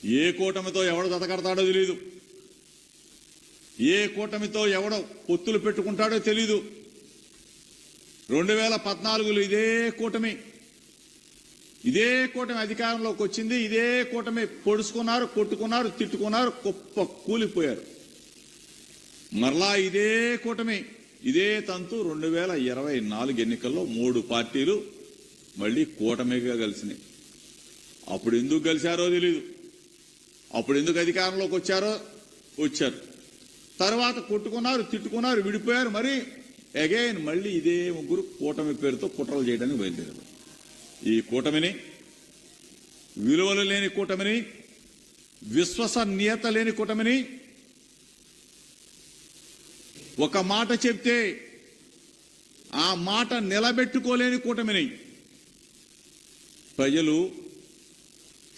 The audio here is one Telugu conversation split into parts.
ఏ కూటమితో ఎవడు దతకడతాడో తెలీదు, ఏ కూటమితో ఎవడో పొత్తులు పెట్టుకుంటాడో తెలీదు. 2014లో ఇదే కూటమి అధికారంలోకి వచ్చింది. ఇదే కూటమి పొడుచుకున్నారు, కొట్టుకున్నారు, తిట్టుకున్నారు, గొప్ప కూలిపోయారు. మరలా ఇదే కూటమి ఇదే తంతు 2024 ఎన్నికల్లో 3 పార్టీలు మళ్లీ కూటమిగా కలిసినాయి. అప్పుడు ఎందుకు కలిశారో తెలీదు, అప్పుడు ఎందుకు అధికారంలోకి వచ్చారు. తర్వాత కొట్టుకున్నారు, తిట్టుకున్నారు, విడిపోయారు. మరి అగైన్ మళ్లీ ఇదే ముగ్గురు కూటమి పేరుతో కుట్రలు చేయడానికి బయలుదేరారు. ఈ కూటమిని విలువలు లేని కూటమిని, విశ్వసనీయత లేని కూటమిని, ఒక మాట చెప్తే ఆ మాట నిలబెట్టుకోలేని కూటమిని ప్రజలు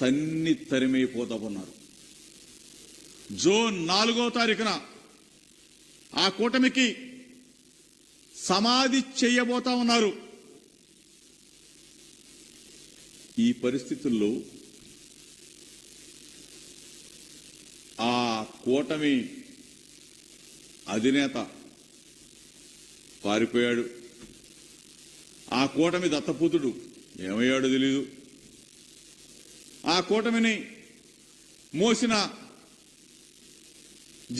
తన్ని తరిమైపోతా ఉన్నారు. జూన్ 4వ తారీఖున ఆ కూటమికి సమాధి చేయబోతా ఉన్నారు. ఈ పరిస్థితుల్లో ఆ కూటమి అధినేత పారిపోయాడు. ఆ కూటమి దత్తపుత్రుడు ఏమయ్యాడో తెలీదు. ఆ కూటమిని మోసిన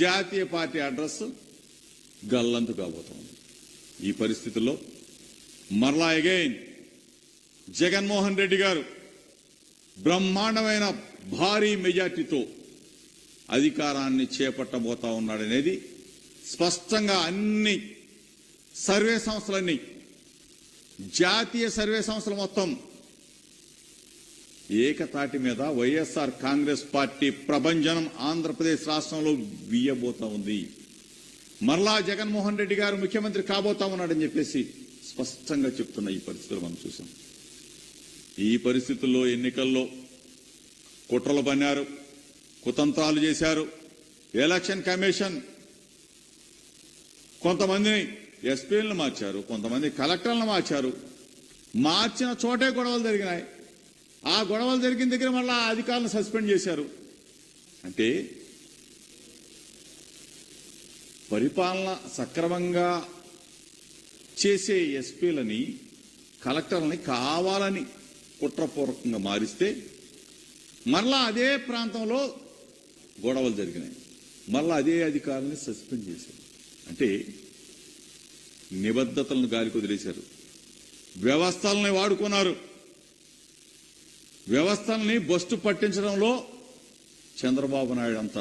జాతీయ పార్టీ అడ్రస్ గల్లంతు కాబోతోంది. ఈ పరిస్థితుల్లో మరలా అగైన్ జగన్మోహన్ రెడ్డి గారు బ్రహ్మాండమైన భారీ మెజార్టీతో అధికారాన్ని చేపట్టబోతా ఉన్నాడనేది స్పష్టంగా అన్ని సర్వే సంస్థలన్నీ, జాతీయ సర్వే సంస్థలు మొత్తం ఏకతాటి మీద వైఎస్ఆర్ కాంగ్రెస్ పార్టీ ప్రభంజనం ఆంధ్రప్రదేశ్ రాష్ట్రంలో వీయబోతా ఉంది. మరలా జగన్మోహన్ రెడ్డి గారు ముఖ్యమంత్రి కాబోతా ఉన్నాడని చెప్పేసి స్పష్టంగా చెప్తున్న ఈ పరిస్థితులు మనం చూసాం. ఈ పరిస్థితుల్లో ఎన్నికల్లో కుట్రలు పన్నారు, కుతంత్రాలు చేశారు. ఎలక్షన్ కమిషన్ కొంతమందిని ఎస్పీలను మార్చారు, కొంతమంది కలెక్టర్లను మార్చారు. మార్చిన చోటే గొడవలు జరిగినాయి. ఆ గొడవలు జరిగిన దగ్గర మళ్ళా అధికారులను సస్పెండ్ చేశారు. అంటే పరిపాలన సక్రమంగా చేసే ఎస్పీలని, కలెక్టర్లని కావాలని కుట్రపూర్వకంగా మారిస్తే మరలా అదే ప్రాంతంలో గొడవలు జరిగినాయి. మరలా అదే అధికారులని సస్పెండ్ చేశారు. అంటే నిబద్ధతలను గాలికి వదిలేశారు. వ్యవస్థల్ని వాడుకున్నారు. వ్యవస్థల్ని బస్టు పట్టించడంలో చంద్రబాబు నాయుడు అంత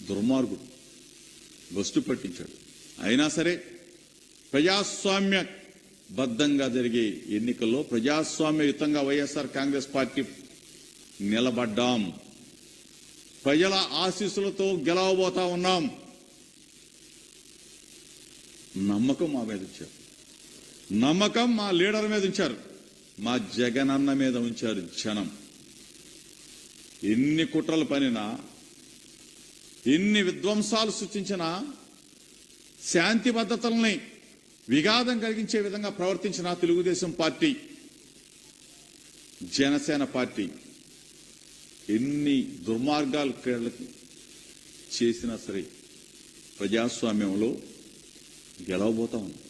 దుర్మార్గుడు, బస్టు పట్టించాడు. అయినా సరే ప్రజాస్వామ్య బద్దంగా జరిగే ఎన్నికల్లో ప్రజాస్వామ్యయుతంగా వైఎస్ఆర్ కాంగ్రెస్ పార్టీ నిలబడ్డాం. ప్రజల ఆశీస్సులతో గెలవబోతా ఉన్నాం. నమ్మకం మా మీద ఉంచారు, నమ్మకం మా లీడర్ మీద ఉంచారు, మా జగనన్న మీద ఉంచారు జనం. ఎన్ని కుట్రలు పనినా, ఎన్ని విధ్వంసాలు సృష్టించినా, శాంతి భద్రతల్ని విఘాతం కలిగించే విధంగా ప్రవర్తించిన తెలుగుదేశం పార్టీ, జనసేన పార్టీ ఎన్ని దుర్మార్గాలు చేసినా సరే ప్రజాస్వామ్యంలో గెలవబోతా ఉంది.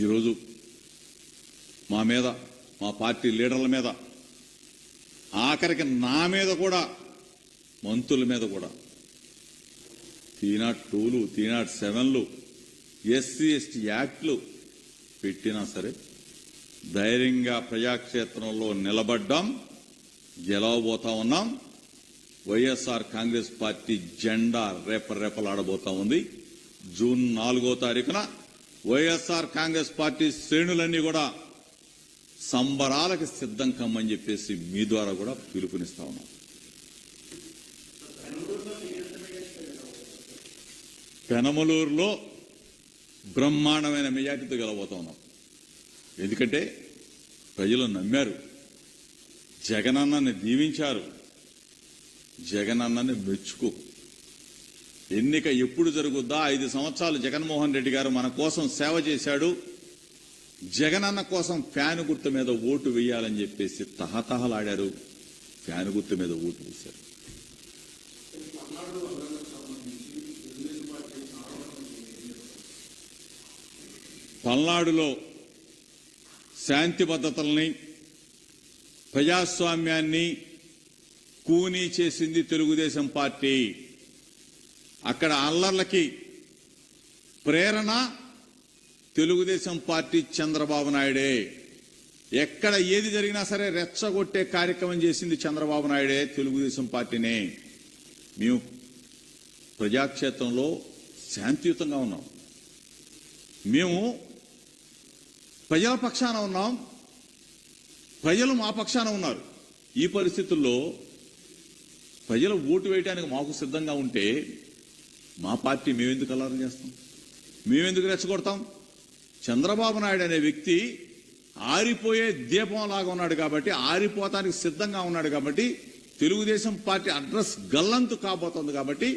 ఈరోజు మా మీద, మా పార్టీ లీడర్ల మీద, ఆఖరికి నా మీద కూడా, మంత్రుల మీద కూడా 302లు 307లు ఎస్సీ ఎస్టీ యాక్ట్లు పెట్టినా సరే ధైర్యంగా ప్రజాక్షేత్రంలో నిలబడ్డాం, గెలవబోతా ఉన్నాం. వైఎస్ఆర్ కాంగ్రెస్ పార్టీ జెండా రేపరేపలాడబోతా ఉంది. జూన్ 4వ తారీఖున వైఎస్ఆర్ కాంగ్రెస్ పార్టీ శ్రేణులన్నీ కూడా సంబరాలకు సిద్ధం కమ్మని చెప్పేసి మీ ద్వారా కూడా పిలుపునిస్తా ఉన్నాం. పెనమలూరులో బ్రహ్మాండమైన మెజార్టీతో గెలవబోతా ఉన్నాం. ఎందుకంటే ప్రజలు నమ్మారు, జగనన్నని దీవించారు, జగనన్నని మెచ్చుకో. ఎన్నిక ఎప్పుడు జరుగుద్దా, 5 సంవత్సరాలు జగన్మోహన్ రెడ్డి గారు మన కోసం సేవ చేశాడు, జగనన్న కోసం ఫ్యాన్ గుర్తు మీద ఓటు వేయాలని చెప్పేసి తహతహలాడారు. ఫ్యాన్ గుర్తు మీద ఓటు వేశారు. పల్నాడులో శాంతి భద్రతల్ని, ప్రజాస్వామ్యాన్ని కూనీ చేసింది తెలుగుదేశం పార్టీ. అక్కడ అల్లర్లకి ప్రేరణ తెలుగుదేశం పార్టీ, చంద్రబాబు నాయుడే. ఎక్కడ ఏది జరిగినా సరే రెచ్చగొట్టే కార్యక్రమం చేసింది చంద్రబాబు నాయుడే, తెలుగుదేశం పార్టీనే. మేము ప్రజాక్షేత్రంలో శాంతియుతంగా ఉన్నాం, మేము ప్రజల పక్షాన ఉన్నాం, ప్రజలు మా పక్షాన ఉన్నారు. ఈ పరిస్థితుల్లో ప్రజలు ఓటు వేయడానికి మాకు సిద్ధంగా ఉంటే మా పార్టీ మేమెందుకు అల్లరి చేస్తాం, మేమెందుకు రెచ్చగొడతాం? చంద్రబాబు నాయుడు అనే వ్యక్తి ఆరిపోయే దీపం లాగా ఉన్నాడు కాబట్టి, ఆరిపోతానికి సిద్ధంగా ఉన్నాడు కాబట్టి, తెలుగుదేశం పార్టీ అడ్రస్ గల్లంతు కాబోతోంది కాబట్టి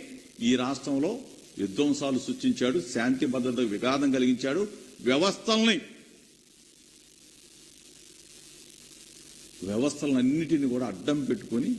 ఈ రాష్ట్రంలో విధ్వంసాలు సృష్టించాడు, శాంతి భద్రతకు విఘాతం కలిగించాడు, వ్యవస్థలన్నిటిని కూడా అడ్డం పెట్టుకుని